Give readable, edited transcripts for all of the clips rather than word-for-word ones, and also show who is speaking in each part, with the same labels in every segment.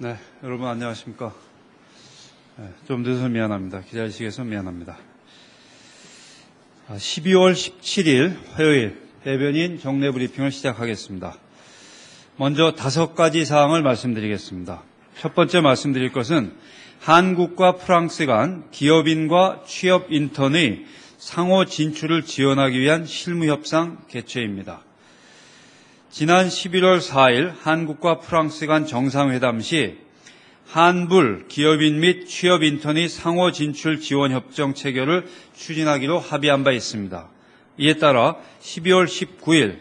Speaker 1: 네, 여러분 안녕하십니까. 좀 늦어서 미안합니다. 기다리시게 해서 미안합니다. 12월 17일 화요일 대변인 정례 브리핑을 시작하겠습니다. 먼저 5가지 사항을 말씀드리겠습니다. 첫 번째 말씀드릴 것은 한국과 프랑스 간 기업인과 취업 인턴의 상호 진출을 지원하기 위한 실무협상 개최입니다. 지난 11월 4일 한국과 프랑스 간 정상회담 시 한불 기업인 및 취업 인턴의 상호 진출 지원 협정 체결을 추진하기로 합의한 바 있습니다. 이에 따라 12월 19일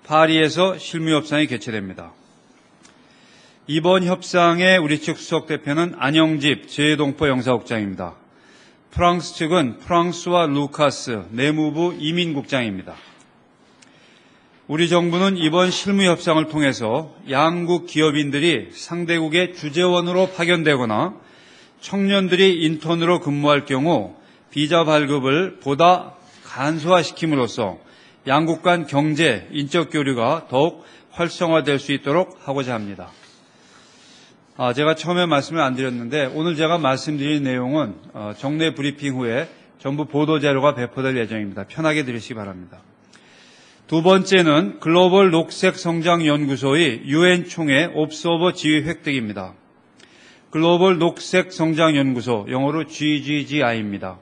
Speaker 1: 파리에서 실무협상이 개최됩니다. 이번 협상에 우리 측 수석 대표는 안영집 재동포 영사국장입니다. 프랑스 측은 프랑스와 루카스 내무부 이민국장입니다. 우리 정부는 이번 실무협상을 통해서 양국 기업인들이 상대국의 주재원으로 파견되거나 청년들이 인턴으로 근무할 경우 비자 발급을 보다 간소화시킴으로써 양국 간 경제, 인적 교류가 더욱 활성화될 수 있도록 하고자 합니다. 제가 처음에 말씀을 안 드렸는데 오늘 제가 말씀드릴 내용은 정례 브리핑 후에 전부 보도자료가 배포될 예정입니다. 편하게 들으시기 바랍니다. 두 번째는 글로벌 녹색성장연구소의 UN 총회 옵서버 지위 획득입니다. 글로벌 녹색성장연구소, 영어로 GGGI입니다.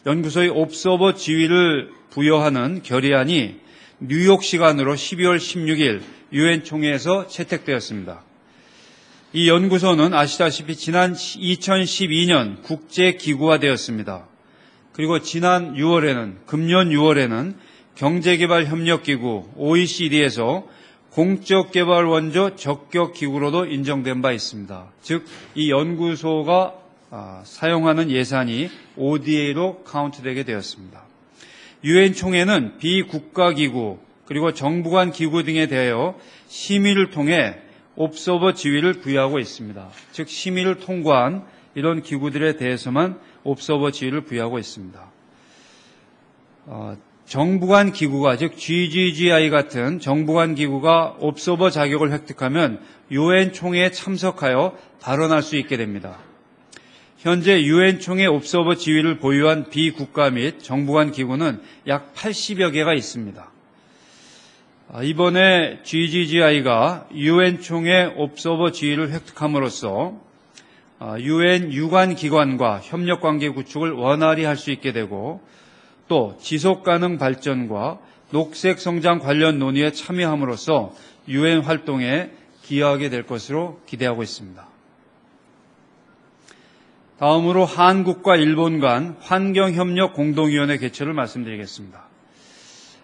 Speaker 1: 연구소의 옵서버 지위를 부여하는 결의안이 뉴욕 시간으로 12월 16일 UN 총회에서 채택되었습니다. 이 연구소는 아시다시피 지난 2012년 국제기구화되었습니다. 그리고 지난 6월에는, 금년 6월에는 경제개발협력기구 OECD에서 공적개발원조 적격기구로도 인정된 바 있습니다. 즉, 이 연구소가 사용하는 예산이 ODA로 카운트되게 되었습니다. UN 총회는 비국가기구 그리고 정부 간 기구 등에 대하여 심의를 통해 옵서버 지위를 부여하고 있습니다. 즉, 심의를 통과한 이런 기구들에 대해서만 옵서버 지위를 부여하고 있습니다. 정부 간 기구가, 즉 GGGI 같은 정부 간 기구가 옵서버 자격을 획득하면 UN 총회에 참석하여 발언할 수 있게 됩니다. 현재 UN 총회 옵서버 지위를 보유한 비국가 및 정부 간 기구는 약 80여 개가 있습니다. 이번에 GGGI가 UN 총회 옵서버 지위를 획득함으로써 UN 유관 기관과 협력 관계 구축을 원활히 할 수 있게 되고 또 지속가능 발전과 녹색 성장 관련 논의에 참여함으로써 UN 활동에 기여하게 될 것으로 기대하고 있습니다. 다음으로 한국과 일본 간 환경협력 공동위원회 개최를 말씀드리겠습니다.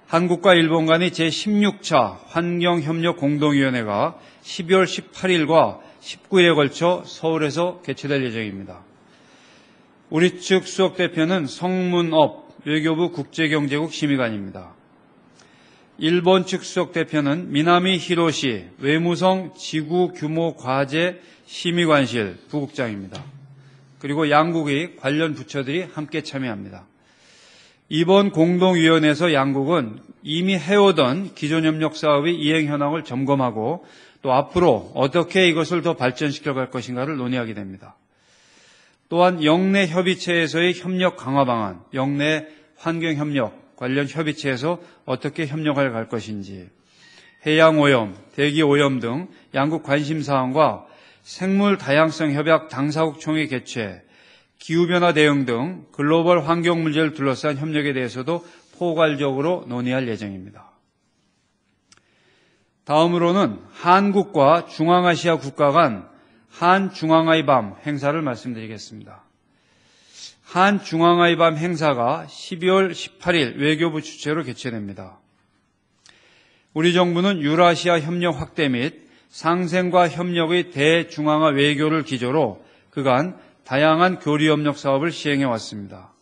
Speaker 1: 한국과 일본 간의 제16차 환경협력 공동위원회가 12월 18일과 19일에 걸쳐 서울에서 개최될 예정입니다. 우리 측 수석 대표는 성문업 외교부 국제경제국 심의관입니다. 일본 측 수석 대표는 미나미 히로시 외무성 지구규모과제 심의관실 부국장입니다. 그리고 양국의 관련 부처들이 함께 참여합니다. 이번 공동위원회에서 양국은 이미 해오던 기존협력 사업의 이행 현황을 점검하고 또 앞으로 어떻게 이것을 더 발전시켜 갈 것인가를 논의하게 됩니다. 또한 영내 협의체에서의 협력 강화 방안, 영내 환경협력 관련 협의체에서 어떻게 협력을 갈 것인지, 해양오염, 대기오염 등 양국 관심사항과 생물 다양성 협약 당사국 총회 개최, 기후변화 대응 등 글로벌 환경 문제를 둘러싼 협력에 대해서도 포괄적으로 논의할 예정입니다. 다음으로는 한국과 중앙아시아 국가 간 한중앙아의 밤 행사를 말씀드리겠습니다. 한중앙아의 밤 행사가 12월 18일 외교부 주최로 개최됩니다. 우리 정부는 유라시아 협력 확대 및 상생과 협력의 대중앙아 외교를 기조로 그간 다양한 교류협력 사업을 시행해 왔습니다.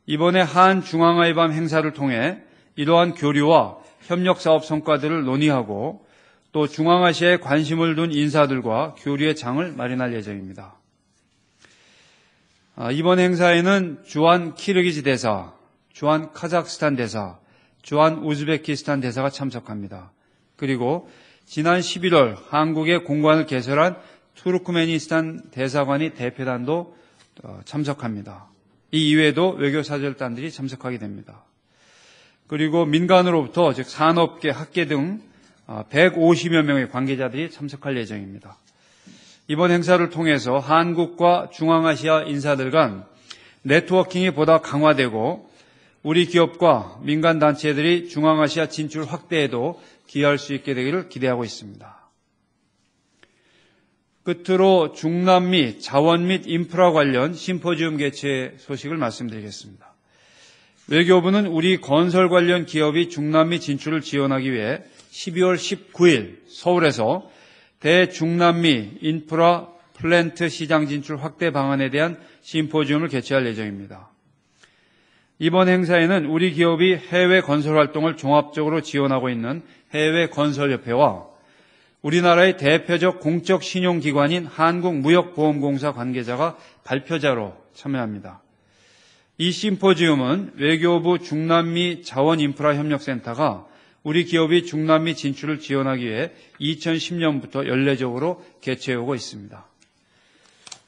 Speaker 1: 이번에 한중앙아의 밤 행사를 통해 이러한 교류와 협력사업 성과들을 논의하고 또 중앙아시아에 관심을 둔 인사들과 교류의 장을 마련할 예정입니다. 이번 행사에는 주한 키르기즈 대사, 주한 카자흐스탄 대사, 주한 우즈베키스탄 대사가 참석합니다. 그리고 지난 11월 한국에 공관을 개설한 투르크메니스탄 대사관이 대표단도 참석합니다. 이 이외에도 외교사절단들이 참석하게 됩니다. 그리고 민간으로부터 즉 산업계, 학계 등 150여 명의 관계자들이 참석할 예정입니다. 이번 행사를 통해서 한국과 중앙아시아 인사들 간 네트워킹이 보다 강화되고 우리 기업과 민간단체들이 중앙아시아 진출 확대에도 기여할 수 있게 되기를 기대하고 있습니다. 끝으로 중남미 자원 및 인프라 관련 심포지움 개최 소식을 말씀드리겠습니다. 외교부는 우리 건설 관련 기업이 중남미 진출을 지원하기 위해 12월 19일 서울에서 대중남미 인프라 플랜트 시장 진출 확대 방안에 대한 심포지움을 개최할 예정입니다. 이번 행사에는 우리 기업이 해외 건설 활동을 종합적으로 지원하고 있는 해외건설협회와 우리나라의 대표적 공적 신용기관인 한국무역보험공사 관계자가 발표자로 참여합니다. 이 심포지움은 외교부 중남미 자원인프라협력센터가 우리 기업이 중남미 진출을 지원하기 위해 2010년부터 연례적으로 개최해오고 있습니다.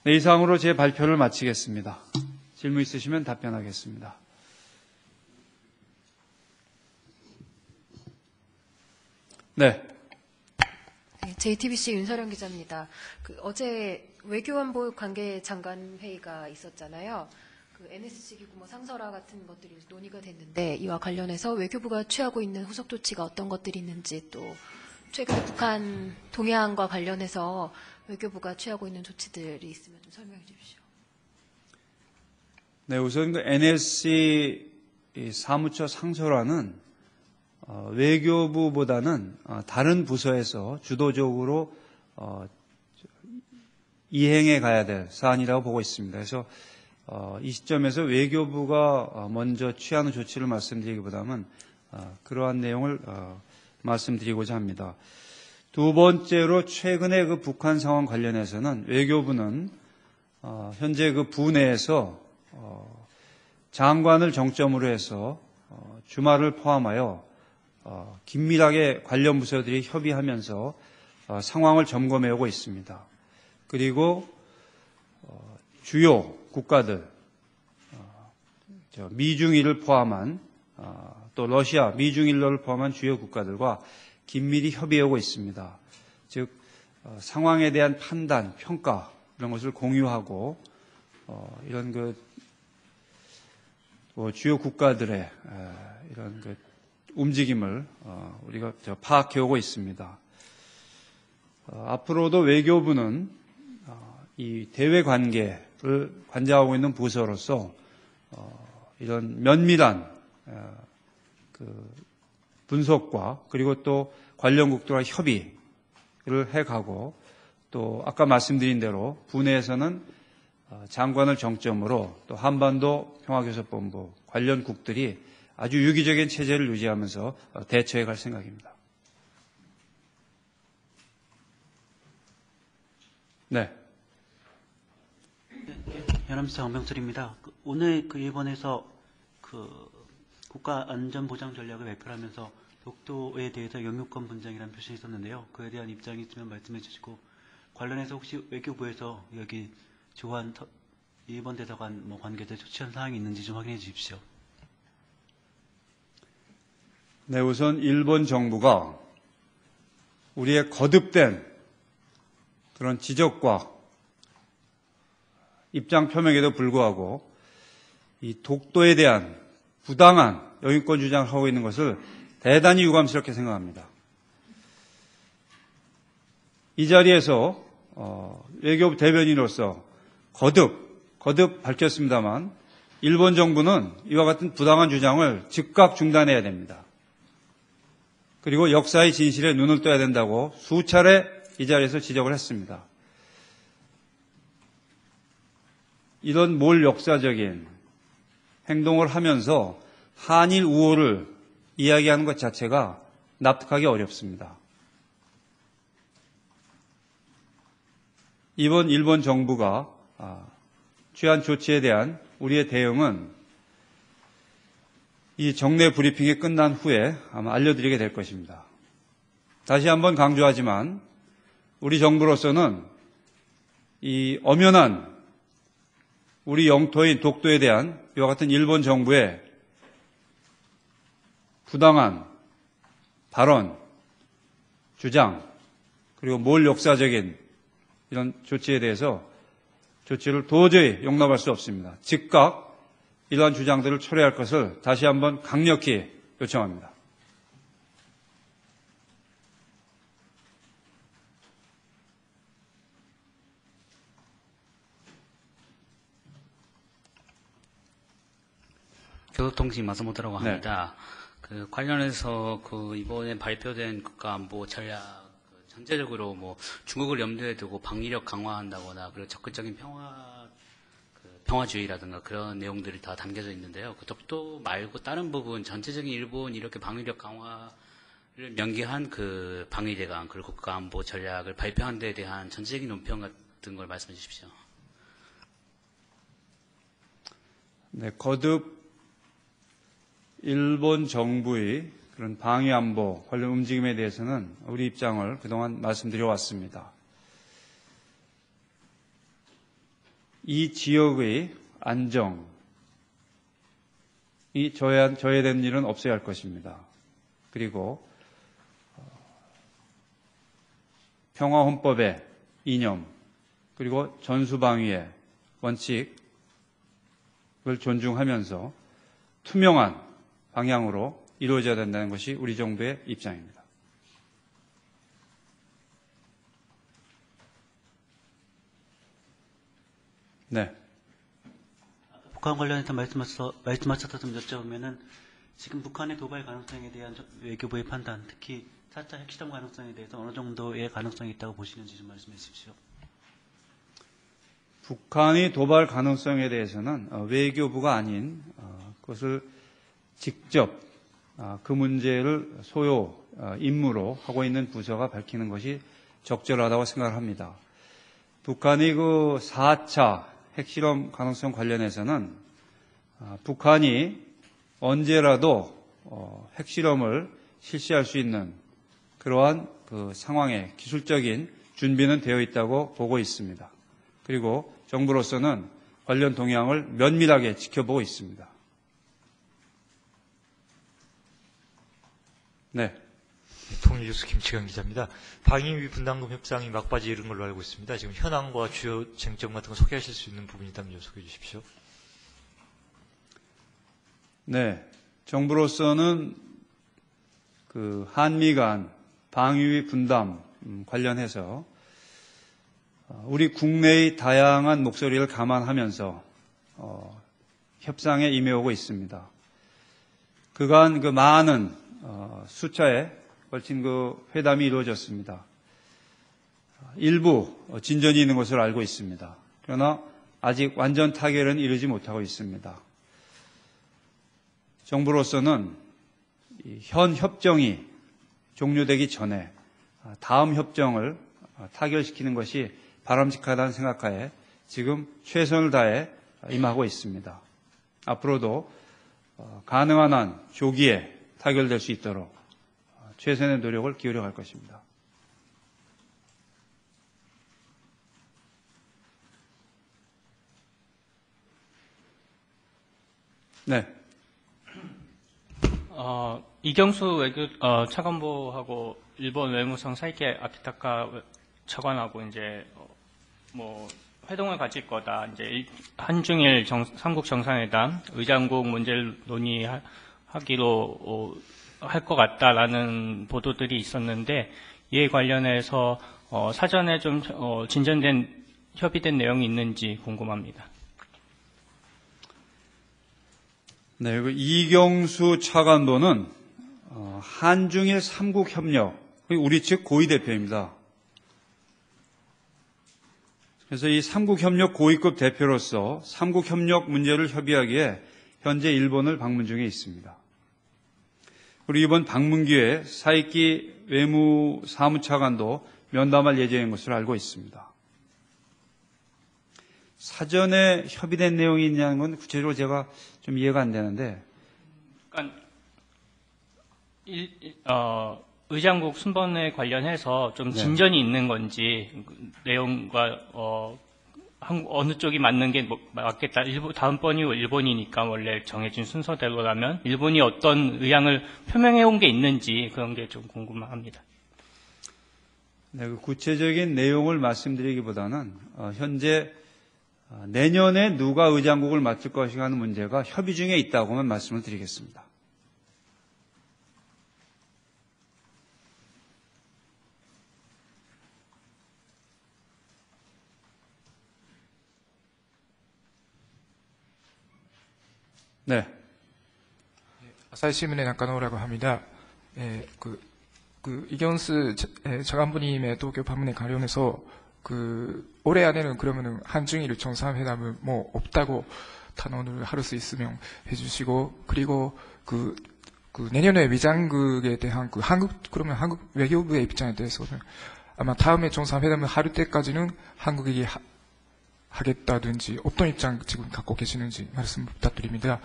Speaker 1: 네, 이상으로 제 발표를 마치겠습니다. 질문 있으시면 답변하겠습니다. 네.
Speaker 2: JTBC 윤서령 기자입니다. 어제 외교안보 관계장관 회의가 있었잖아요. NSC 기구 상설화 같은 것들이 논의가 됐는데 이와 관련해서 외교부가 취하고 있는 후속 조치가 어떤 것들이 있는지 또 최근에 북한 동해안과 관련해서 외교부가 취하고 있는 조치들이 있으면 좀 설명해 주십시오.
Speaker 1: 네, 우선 NSC 사무처 상설화는 외교부보다는 다른 부서에서 주도적으로 이행해 가야 될 사안이라고 보고 있습니다. 그래서 이 시점에서 외교부가 먼저 취하는 조치를 말씀드리기보다는 그러한 내용을 말씀드리고자 합니다. 두 번째로 최근에 그 북한 상황 관련해서는 외교부는 현재 그 부내에서 장관을 정점으로 해서 주말을 포함하여 긴밀하게 관련 부서들이 협의하면서 상황을 점검해 오고 있습니다. 그리고 주요 국가들, 미중일을 포함한 또 러시아, 미중일러를 포함한 주요 국가들과 긴밀히 협의하고 있습니다. 즉 상황에 대한 판단, 평가 이런 것을 공유하고 이런 주요 국가들의 이런 움직임을 우리가 파악해 오고 있습니다. 앞으로도 외교부는 이 대외 관계를 관장하고 있는 부서로서 이런 면밀한 분석과 그리고 또 관련국들과 협의를 해가고 또 아까 말씀드린 대로 부내에서는 장관을 정점으로 또 한반도 평화교섭본부 관련국들이 아주 유기적인 체제를 유지하면서 대처해 갈 생각입니다. 네.
Speaker 3: 현암시장 엄병철입니다. 오늘 일본에서 국가안전보장 전략을 발표하면서 독도에 대해서 영유권 분쟁이라는 표현이 있었는데요. 그에 대한 입장이 있으면 말씀해 주시고 관련해서 혹시 외교부에서 여기 조한 일본 대사관 관계자 조치한 사항이 있는지 좀 확인해 주십시오.
Speaker 1: 네, 우선 일본 정부가 우리의 거듭된 그런 지적과 입장 표명에도 불구하고 이 독도에 대한 부당한 영유권 주장을 하고 있는 것을 대단히 유감스럽게 생각합니다. 이 자리에서 외교부 대변인으로서 거듭 밝혔습니다만 일본 정부는 이와 같은 부당한 주장을 즉각 중단해야 됩니다. 그리고 역사의 진실에 눈을 떠야 된다고 수차례 이 자리에서 지적을 했습니다. 이런 몰역사적인 행동을 하면서 한일 우호를 이야기하는 것 자체가 납득하기 어렵습니다. 이번 일본 정부가 취한 조치에 대한 우리의 대응은 이 정례 브리핑이 끝난 후에 아마 알려드리게 될 것입니다. 다시 한번 강조하지만 우리 정부로서는 이 엄연한 우리 영토인 독도에 대한 이와 같은 일본 정부의 부당한 발언, 주장, 그리고 몰역사적인 이런 조치에 대해서 조치를 도저히 용납할 수 없습니다. 즉각 이러한 주장들을 철회할 것을 다시 한번 강력히 요청합니다.
Speaker 4: 교도통신 마스모토라고
Speaker 1: 네.
Speaker 4: 합니다. 그 관련해서 그 이번에 발표된 국가안보 전략 전체적으로 뭐 중국을 염두에 두고 방위력 강화한다거나 그리고 적극적인 평화주의라든가 그런 내용들이 다 담겨져 있는데요. 그 독도 말고 다른 부분 전체적인 일본 이렇게 방위력 강화를 명기한 그 방위대강 그리고 국가안보 전략을 발표한 데에 대한 전체적인 논평 같은 걸 말씀해 주십시오.
Speaker 1: 네, 거듭 일본 정부의 그런 방위안보 관련 움직임에 대해서는 우리 입장을 그동안 말씀드려 왔습니다. 이 지역의 안정이 저해된 일은 없어야 할 것입니다. 그리고 평화헌법의 이념 그리고 전수방위의 원칙을 존중하면서 투명한 방향으로 이루어져야 된다는 것이 우리 정부의 입장입니다. 네.
Speaker 3: 북한 관련해서 말씀하셨던 점 여쭤보면은 지금 북한의 도발 가능성에 대한 외교부의 판단, 특히 4차 핵실험 가능성에 대해서 어느 정도의 가능성이 있다고 보시는지 좀 말씀해 주십시오.
Speaker 1: 북한이 도발 가능성에 대해서는 외교부가 아닌 그것을 직접 그 문제를 소요 임무로 하고 있는 부서가 밝히는 것이 적절하다고 생각합니다. 북한이 그 4차 핵실험 가능성 관련해서는 북한이 언제라도 핵실험을 실시할 수 있는 그러한 그 상황의 기술적인 준비는 되어 있다고 보고 있습니다. 그리고 정부로서는 관련 동향을 면밀하게 지켜보고 있습니다. 네.
Speaker 5: 통일뉴스 김치경 기자입니다. 방위비 분담금 협상이 막바지에 이른 걸로 알고 있습니다. 지금 현황과 주요 쟁점 같은 거 소개하실 수 있는 부분이 있다면 소개해 주십시오.
Speaker 1: 네. 정부로서는 그 한미 간 방위비 분담 관련해서 우리 국내의 다양한 목소리를 감안하면서 협상에 임해오고 있습니다. 그간 그 많은 수차에 걸친 그 회담이 이루어졌습니다. 일부 진전이 있는 것으로 알고 있습니다. 그러나 아직 완전 타결은 이르지 못하고 있습니다. 정부로서는 현 협정이 종료되기 전에 다음 협정을 타결시키는 것이 바람직하다는 생각하에 지금 최선을 다해 임하고 있습니다. 앞으로도 가능한 한 조기에 타결될 수 있도록 최선의 노력을 기울여 갈 것입니다. 네.
Speaker 6: 이경수 차관보하고 일본 외무성 사이케 아키타카 차관하고 이제 뭐 회동을 가질 거다. 이제 한중일 삼국 정상회담 의장국 문제를 논의하기로 할 것 같다라는 보도들이 있었는데 이에 관련해서 사전에 좀 진전된 협의된 내용이 있는지 궁금합니다.
Speaker 1: 네, 그 이경수 차관보는 한중일 삼국협력 우리 측 고위 대표입니다. 그래서 이 삼국협력 고위급 대표로서 삼국협력 문제를 협의하기에 현재 일본을 방문 중에 있습니다. 그리고 이번 방문 기회에 사이키 외무사무차관도 면담할 예정인 것으로 알고 있습니다. 사전에 협의된 내용이 있냐는 건 구체적으로 제가 좀 이해가 안 되는데.
Speaker 6: 그러니까 의장국 순번에 관련해서 좀 진전이 있는 건지 내용과 어느 쪽이 맞는 게 맞겠다. 다음번이 일본이니까 원래 정해진 순서대로라면 일본이 어떤 의향을 표명해 온 게 있는지 그런 게 좀 궁금합니다.
Speaker 1: 네, 그 구체적인 내용을 말씀드리기보다는 현재 내년에 누가 의장국을 맡을 것인가 하는 문제가 협의 중에 있다고만 말씀을 드리겠습니다. 네.
Speaker 7: 아사히신문의 나카노라고 합니다. 이견스 차관부님의 도쿄 방문에 관련해서 올해 안에는 그러면은 한중일 정상회담은 뭐 없다고 단언을 할 수 있으면 해주시고, 그리고 내년에 위장국에 대한 그러면 한국 외교부의 입장에 대해서는 아마 다음에 정상회담을 할 때까지는 한국이 하겠다든지 어떤 입장 지금 갖고 계시는지 말씀 부탁드립니다.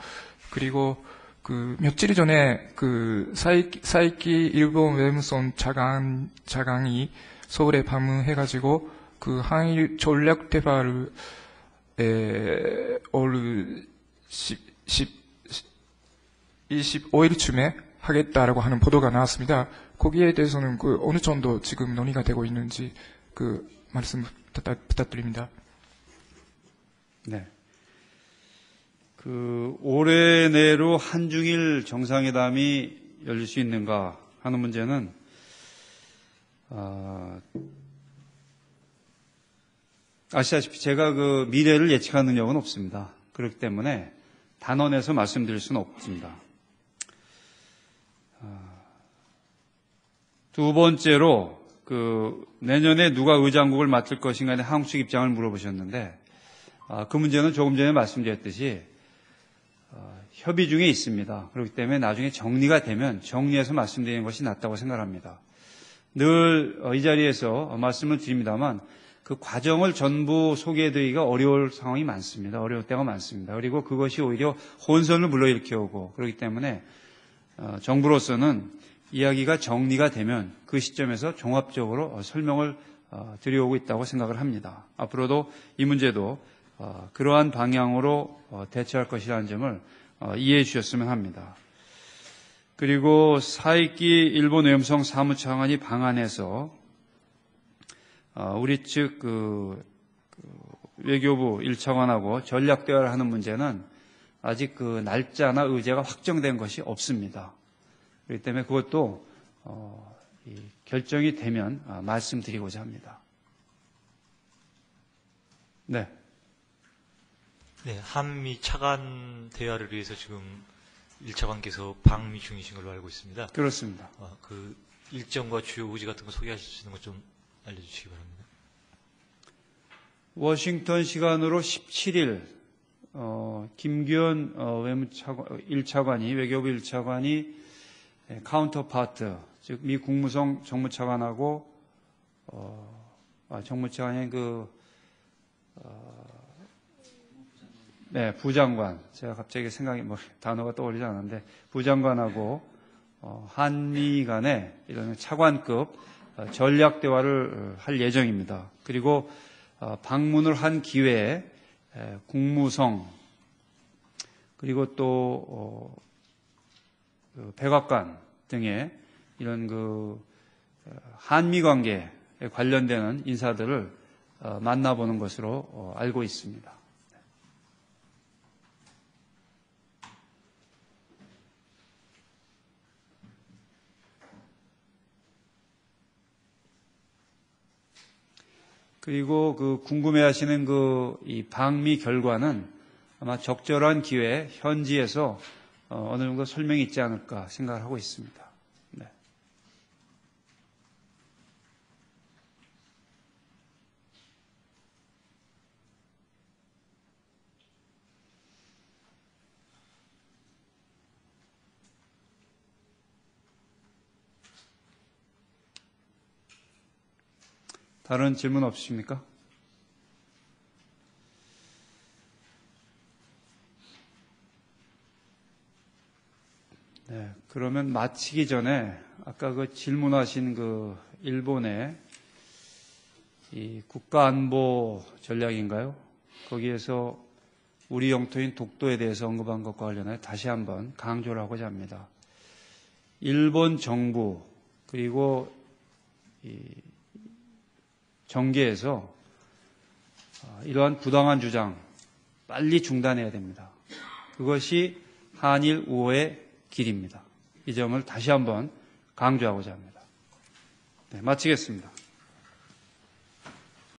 Speaker 7: 그리고 며칠 전에 사이키 일본 외무성 차관이 서울에 방문해가지고 한일 전략 대화를 올 25일쯤에 하겠다라고 하는 보도가 나왔습니다. 거기에 대해서는 어느 정도 지금 논의가 되고 있는지 말씀 부탁드립니다.
Speaker 1: 네. 올해 내로 한중일 정상회담이 열릴 수 있는가 하는 문제는, 아시다시피 제가 미래를 예측하는 능력은 없습니다. 그렇기 때문에 단언해서 말씀드릴 수는 없습니다. 두 번째로, 내년에 누가 의장국을 맡을 것인가에 대한 한국 측 입장을 물어보셨는데, 그 문제는 조금 전에 말씀드렸듯이 협의 중에 있습니다. 그렇기 때문에 나중에 정리가 되면 정리해서 말씀드리는 것이 낫다고 생각합니다. 늘 이 자리에서 말씀을 드립니다만 그 과정을 전부 소개해드리기가 어려울 상황이 많습니다. 어려울 때가 많습니다. 그리고 그것이 오히려 혼선을 불러일으켜오고, 그렇기 때문에 정부로서는 이야기가 정리가 되면 그 시점에서 종합적으로 설명을 드려오고 있다고 생각을 합니다. 앞으로도 이 문제도 그러한 방향으로 대처할 것이라는 점을 이해해 주셨으면 합니다. 그리고 사이키 일본 외무성 사무차관이 방한해서 우리 측 외교부 1차관하고 전략 대화를 하는 문제는 아직 날짜나 의제가 확정된 것이 없습니다. 그렇기 때문에 그것도 결정이 되면 말씀드리고자 합니다. 네.
Speaker 5: 네, 한미 차관 대화를 위해서 지금 1차관께서 방미 중이신 걸로 알고 있습니다.
Speaker 1: 그렇습니다.
Speaker 5: 그 일정과 주요 의지 같은 거 소개하실 수 있는 것 좀 알려주시기 바랍니다.
Speaker 1: 워싱턴 시간으로 17일 김규현 외교부 1차관이 카운터파트, 즉 미 국무성 정무차관하고 정무차관이 부장관, 제가 갑자기 단어가 떠오르지 않았는데, 부장관하고 한미 간의 이런 차관급 전략 대화를 할 예정입니다. 그리고 방문을 한 기회에 국무성, 그리고 또 백악관 등의 이런 한미 관계에 관련되는 인사들을 만나보는 것으로 알고 있습니다. 그리고 궁금해하시는 이 방미 결과는 아마 적절한 기회에 현지에서 어느 정도 설명이 있지 않을까 생각을 하고 있습니다. 네. 다른 질문 없으십니까? 네. 그러면 마치기 전에 아까 그 질문하신 그 일본의 이 국가안보 전략인가요? 거기에서 우리 영토인 독도에 대해서 언급한 것과 관련해 다시 한번 강조를 하고자 합니다. 일본 정부 그리고 이 정계에서 이러한 부당한 주장 빨리 중단해야 됩니다. 그것이 한일 우호의 길입니다. 이 점을 다시 한번 강조하고자 합니다. 네, 마치겠습니다.